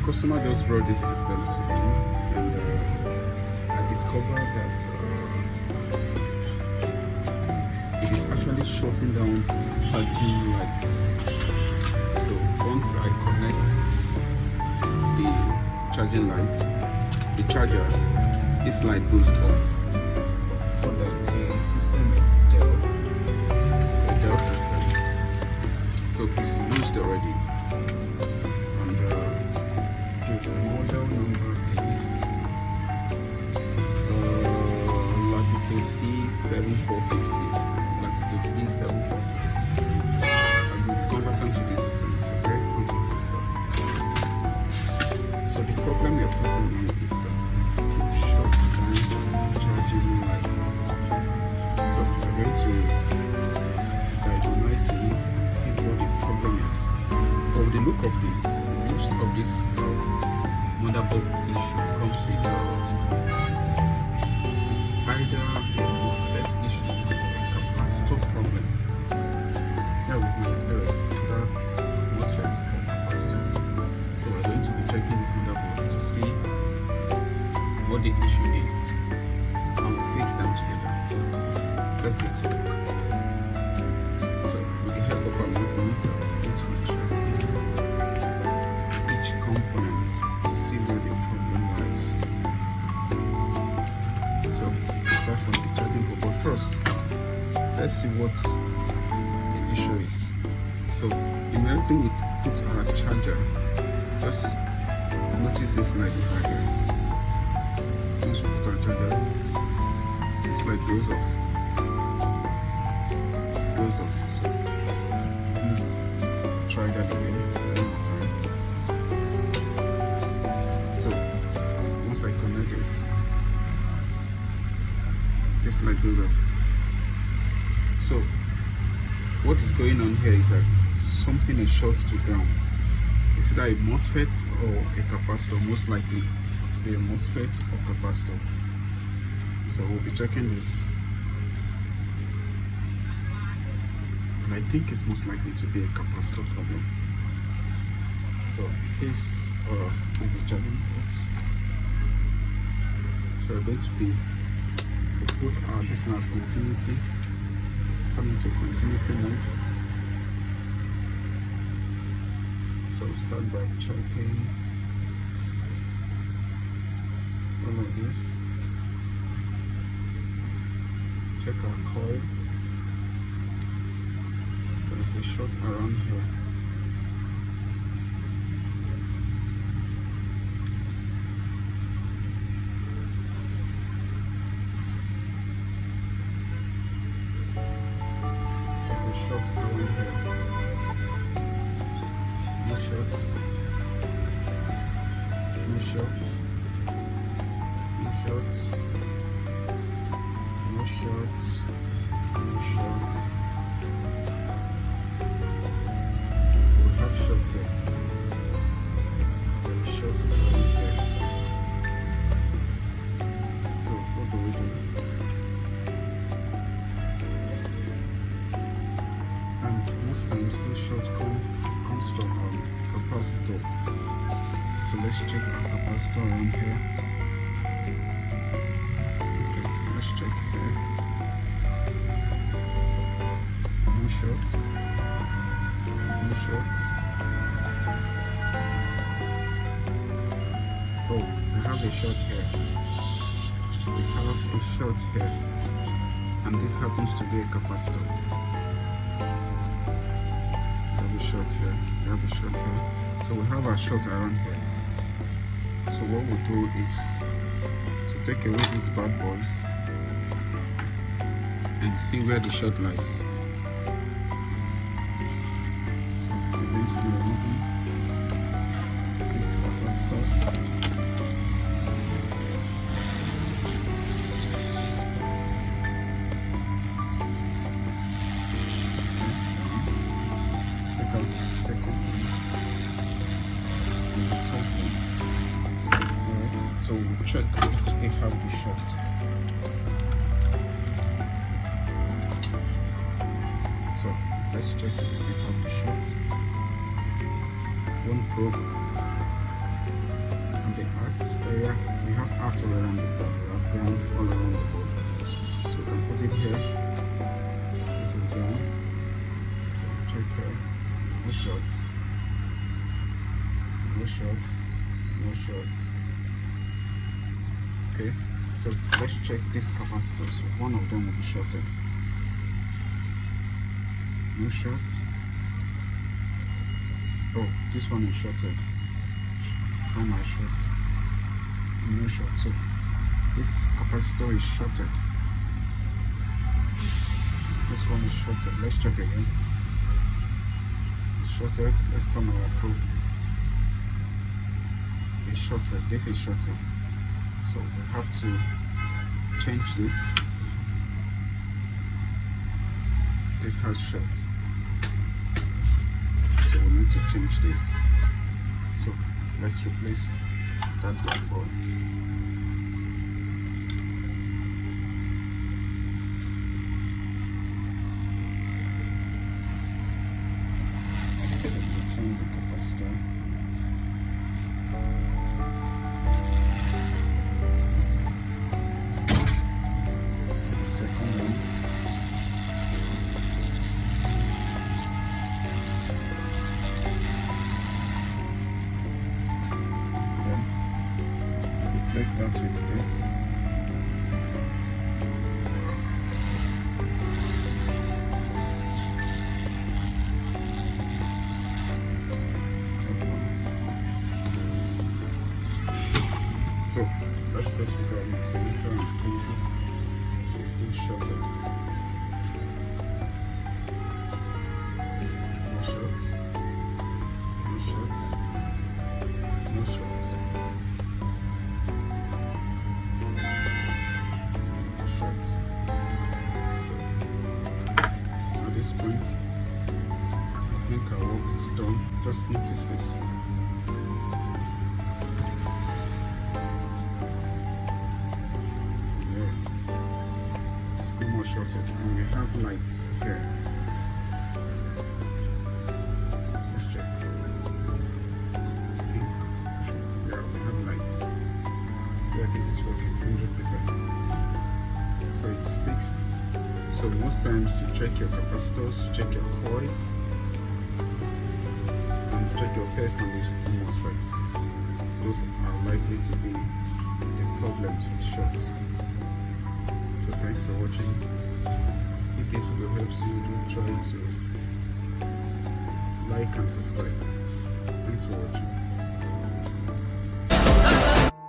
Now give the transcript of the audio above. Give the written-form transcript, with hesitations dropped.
customer just brought this system to me, and I discovered that it is actually shutting down charging lights. So once I connect the charging light, the charger, this light goes off. For the system is Dell system, so it's used already. And the model number is Latitude E7450. Latitude E7450. And we'll be conversant to this system. It's a very quick system. So the problem we are facing now is that it keeps shutting down charging lights. So we're going to diagnose this and see what the problem is. From the look of things, most of this motherboard issue comes with it's either a MOSFET issue or a capacitor problem. Now with my experience, it's either MOSFET or capacitor. So we're going to be checking this motherboard to see what the issue is, and we'll fix them together. So let's get to it. So with the help of our multimeter, we're going to be checking each component to see where the problem lies. So we start from the charging port. But first, let's see what the issue is. So immediately we put our charger, just notice this light over here. Once we put our charger, this light goes off. It goes off. So let's try that again one more time. So once I connect this light goes off. So what is going on here is that something is short to ground. It's either a MOSFET or a capacitor, most likely to be a MOSFET or capacitor. So we'll be checking this. And I think it's most likely to be a capacitor problem. So this is the charging port. So we're going to be put our business continuity, turn into continuity mode. So we start by checking all of this. Check our coil. There is a short around here. There's a short around here. No short, no short, no short, no short, no short. We have short here. There is short around here. So what do we do? And most times those shorts comes from capacitor. So let's check our capacitor around here. Okay, let's check here. No short. No short. Oh, we have a short here. We have a short here. And this happens to be a capacitor. Short here, we have a short here. So we have our short around here. So what we'll do is to take away these bad boys and see where the short lies. So we're going to be removing these capacitors. So we'll check if we still have the short. So let's check if we still have the short. One probe area, we have out all around the board, we have ground all around the board. So we can put it here. This is ground. So check here. No short. No short. No short. Okay, so let's check this capacitor. So one of them will be shorted. No short. Oh, this one is shorted. Find my short. No short. So this capacitor is shorted. This one is shorted. Let's check again. It's shorted. Let's turn our probe. It's shorted. This is shorted. So we have to change this. This has short. So we need to change this. So let's replace that blackboard. Turn the capacitor. The second one. Let's start with this. So let's test with our multimeter and see if it's still shorted. No short. No short. No short. At this point, I think our work is done. Just notice this. Yeah, it's no more shorted, and we have lights here. Let's check. Yeah, we have lights. Yeah, this is working 100%. So it's fixed. So most times you check your capacitors, you check your coils, and you check your first and MOSFETs. Those are likely to be the problems with shorts. So thanks for watching. If this video helps you, do try to like and subscribe. Thanks for watching.